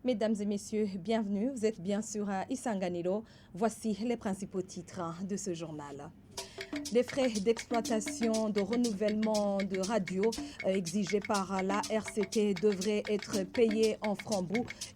Mesdames et messieurs, bienvenue. Vous êtes bien sûr à Isanganiro. Voici les principaux titres de ce journal. Les frais d'exploitation de renouvellement de radio exigés par la RCT devraient être payés en francs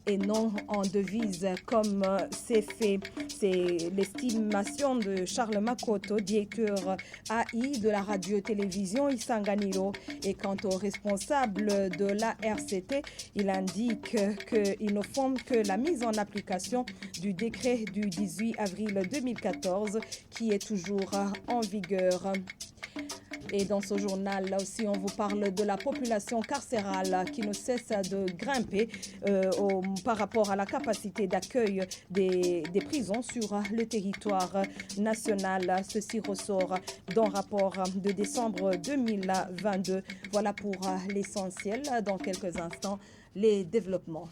et non en devises comme c'est fait. C'est l'estimation de Charles Makoto, directeur AI de la radio-télévision Isanganiro. Et quant aux responsables de la RCT, il indique qu'ils ne font que la mise en application du décret du 18 avril 2014 qui est toujours en vigueur. Et dans ce journal, là aussi, on vous parle de la population carcérale qui ne cesse de grimper par rapport à la capacité d'accueil des prisons sur le territoire national. Ceci ressort d'un rapport de décembre 2022. Voilà pour l'essentiel. Dans quelques instants, les développements.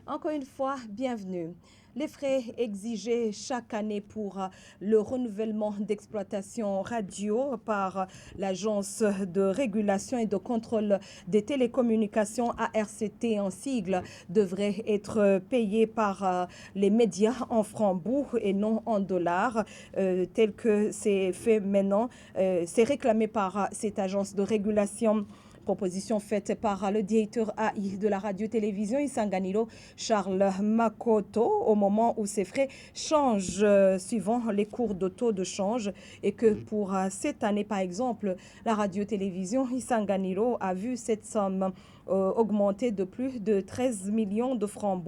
Encore une fois, bienvenue. Les frais exigés chaque année pour le renouvellement d'exploitation radio par l'Agence de régulation et de contrôle des télécommunications ARCT en sigle devraient être payés par les médias en francs et non en dollars, tel que c'est fait maintenant. C'est réclamé par cette agence de régulation. Proposition faite par le directeur AI de la radio-télévision Isanganiro, Charles Makoto, au moment où ces frais changent suivant les cours de taux de change et que pour cette année, par exemple, la radio-télévision Isanganiro a vu cette somme augmenter de plus de 13 millions de francs.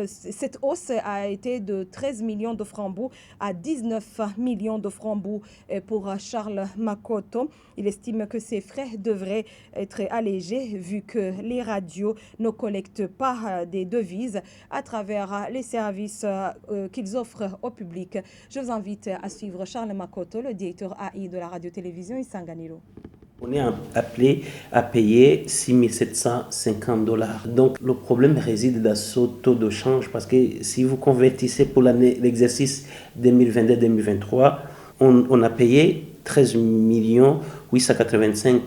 Cette hausse a été de 13 millions de francs à 19 millions de francs pour Charles Makoto. Il estime que ces frais devraient être allégés vu que les radios ne collectent pas des devises à travers les services qu'ils offrent au public. Je vous invite à suivre Charles Makoto, le directeur AI de la radio-télévision Isanganiro. On est appelé à payer 6 750 $. Donc le problème réside dans ce taux de change parce que si vous convertissez pour l'exercice 2022-2023, on a payé 13 885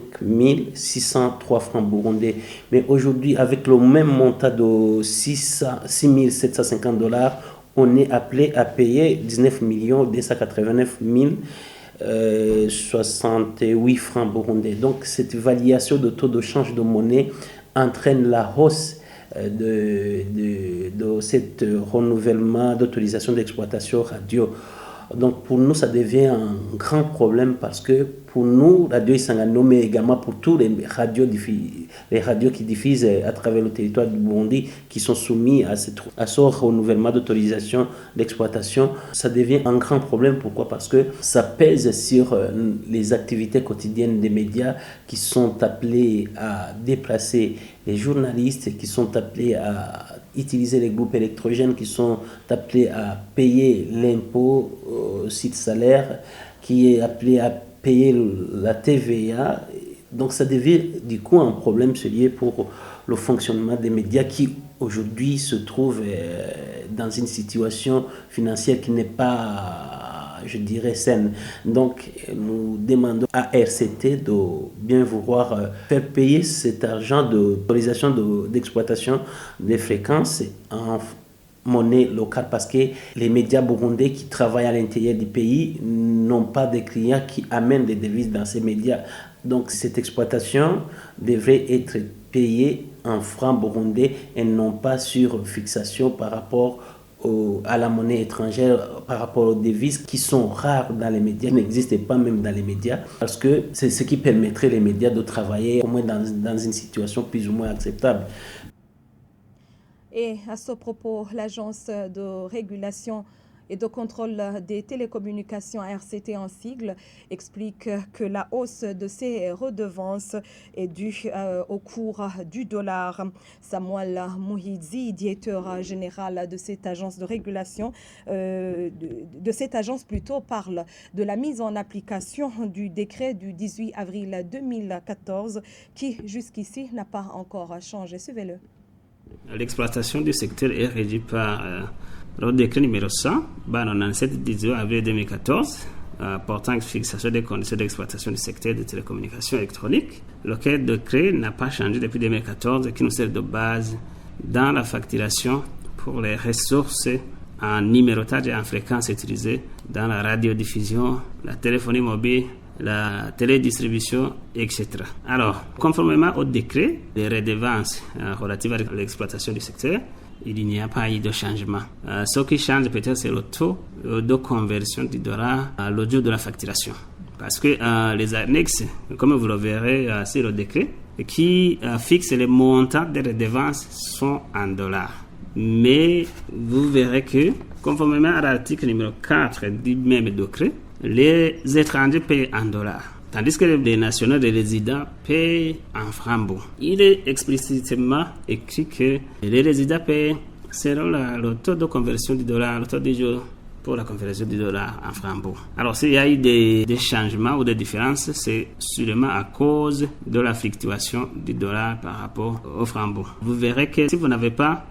603 francs burundais. Mais aujourd'hui, avec le même montant de 6 750 $, on est appelé à payer 19 289 68 francs burundais. Donc cette variation de taux de change de monnaie entraîne la hausse de cet renouvellement d'autorisation d'exploitation radio. Donc pour nous, ça devient un grand problème parce que pour nous, Radio Isanganiro, mais également pour tous les radios qui diffusent à travers le territoire du Burundi, qui sont soumis à ce renouvellement d'autorisation d'exploitation, ça devient un grand problème. Pourquoi ? Parce que ça pèse sur les activités quotidiennes des médias qui sont appelés à déplacer les journalistes, qui sont appelés à utiliser les groupes électrogènes, qui sont appelés à payer l'impôt au site salaire, qui est appelé à payer la TVA. Donc ça devient du coup un problème sérieux pour le fonctionnement des médias qui aujourd'hui se trouvent dans une situation financière qui n'est pas, je dirais, saine. Donc nous demandons à RCT de bien vouloir faire payer cet argent d'autorisation d'exploitation des fréquences en monnaie locale parce que les médias burundais qui travaillent à l'intérieur du pays n'ont pas de clients qui amènent des devises dans ces médias. Donc cette exploitation devrait être payée en francs burundais et non pas sur fixation par rapport à la monnaie étrangère, par rapport aux devises qui sont rares dans les médias, qui n'existent pas même dans les médias, parce que c'est ce qui permettrait les médias de travailler au moins dans une situation plus ou moins acceptable. Et à ce propos, l'Agence de régulation et de contrôle des télécommunications RCT en sigle explique que la hausse de ces redevances est due au cours du dollar. Samuel Mouhidzi, directeur général de cette agence de régulation, de cette agence plutôt, parle de la mise en application du décret du 18 avril 2014 qui jusqu'ici n'a pas encore changé. Suivez-le. L'exploitation du secteur est régie par Le décret numéro 100, 97 avril 2014, portant fixation des conditions d'exploitation du secteur des télécommunications électroniques. Lequel décret n'a pas changé depuis 2014 et qui nous sert de base dans la facturation pour les ressources en numérotage et en fréquence utilisées dans la radiodiffusion, la téléphonie mobile, la télédistribution, etc. Alors, conformément au décret, les redevances relatives à l'exploitation du secteur, il n'y a pas eu de changement. Ce qui change peut-être, c'est le taux de conversion du dollar à l'audio de la facturation. Parce que les annexes, comme vous le verrez sur le décret, qui fixent les montants des redevances sont en dollars. Mais vous verrez que, conformément à l'article numéro 4 du même décret, les étrangers payent en dollars, tandis que les nationaux, les résidents, payent en francs bons. Il est explicitement écrit que les résidents payent selon le taux de conversion du dollar, le taux du jour pour la conversion du dollar en francs bons. Alors, s'il y a eu des changements ou des différences, c'est sûrement à cause de la fluctuation du dollar par rapport au franc bons. Vous verrez que si vous n'avez pas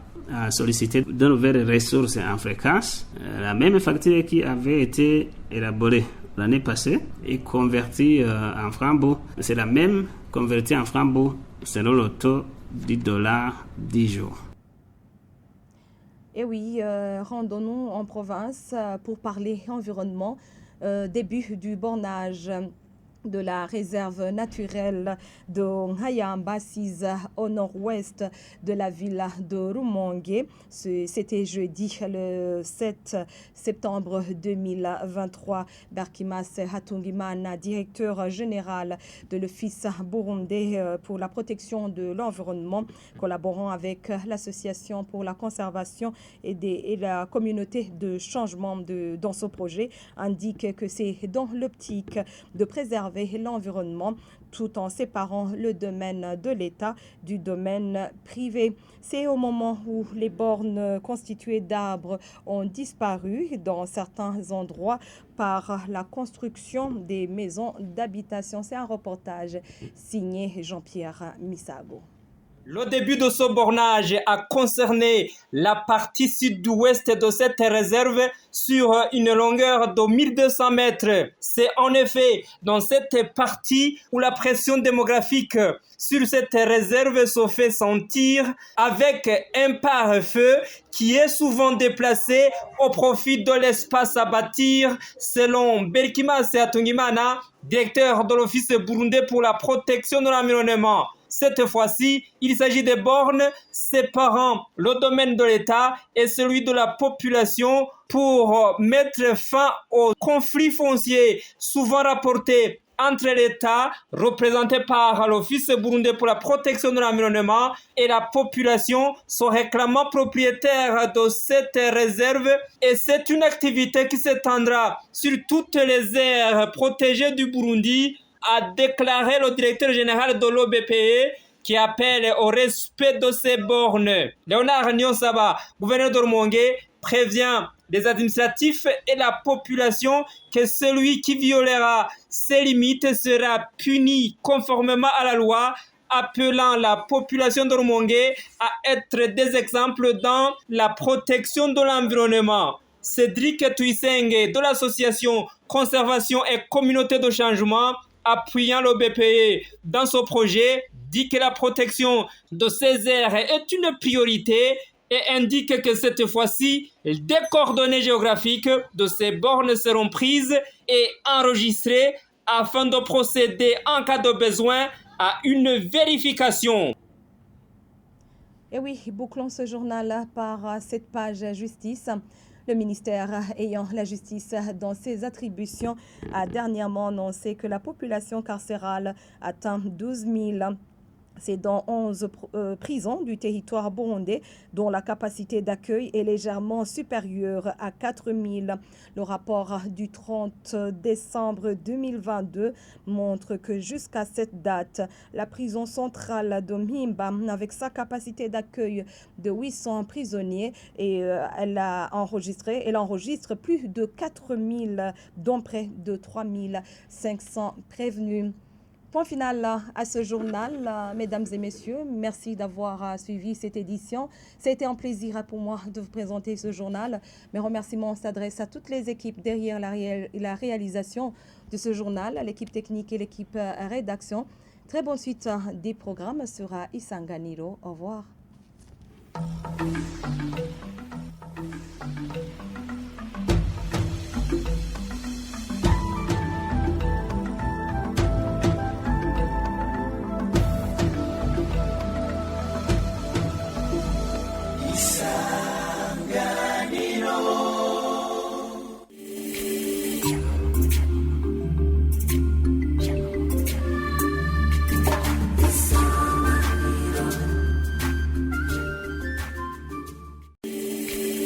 solliciter de nouvelles ressources en fréquence, la même facture qui avait été élaborée l'année passée et convertie en francs bons, c'est la même convertie en francs bons selon le taux du dollar 10 jours. Et oui, rendons-nous en province pour parler environnement, début du bornage de la réserve naturelle de Hayamba, assise au nord-ouest de la ville de Rumongue. C'était jeudi le 7 septembre 2023. Barkimas Hatungimana, directeur général de l'Office burundais pour la protection de l'environnement, collaborant avec l'association pour la conservation et la communauté de changement dans ce projet, indique que c'est dans l'optique de préserver l'environnement tout en séparant le domaine de l'État du domaine privé. C'est au moment où les bornes constituées d'arbres ont disparu dans certains endroits par la construction des maisons d'habitation. C'est un reportage signé Jean-Pierre Misago. Le début de ce bornage a concerné la partie sud-ouest de cette réserve sur une longueur de 1200 mètres. C'est en effet dans cette partie où la pression démographique sur cette réserve se fait sentir avec un pare-feu qui est souvent déplacé au profit de l'espace à bâtir, selon Berkimas Hatungimana, directeur de l'Office burundais pour la protection de l'environnement. Cette fois-ci, il s'agit des bornes séparant le domaine de l'État et celui de la population pour mettre fin aux conflits fonciers souvent rapportés entre l'État, représenté par l'Office burundais pour la protection de l'environnement, et la population se réclamant propriétaire de cette réserve. Et c'est une activité qui s'étendra sur toutes les aires protégées du Burundi, a déclaré le directeur général de l'OBPE, qui appelle au respect de ces bornes. Léonard Nyonsaba, gouverneur de Rumongue, prévient les administratifs et la population que celui qui violera ces limites sera puni conformément à la loi, appelant la population de Rumongue à être des exemples dans la protection de l'environnement. Cédric Tuisenge de l'association Conservation et Communauté de Changement, appuyant le BPE dans ce projet, dit que la protection de ces aires est une priorité et indique que cette fois-ci, des coordonnées géographiques de ces bornes seront prises et enregistrées afin de procéder en cas de besoin à une vérification. Et oui, bouclons ce journal par cette page justice. Le ministère ayant la justice dans ses attributions a dernièrement annoncé que la population carcérale atteint 12 000. C'est dans 11 prisons du territoire burundais dont la capacité d'accueil est légèrement supérieure à 4 000. Le rapport du 30 décembre 2022 montre que jusqu'à cette date, la prison centrale de Mpimba, avec sa capacité d'accueil de 800 prisonniers, et elle enregistre plus de 4 000, dont près de 3 500 prévenus. Point final à ce journal, mesdames et messieurs. Merci d'avoir suivi cette édition. C'était un plaisir pour moi de vous présenter ce journal. Mes remerciements s'adressent à toutes les équipes derrière la réalisation de ce journal, à l'équipe technique et l'équipe rédaction. Très bonne suite des programmes sur Isanganiro. Au revoir.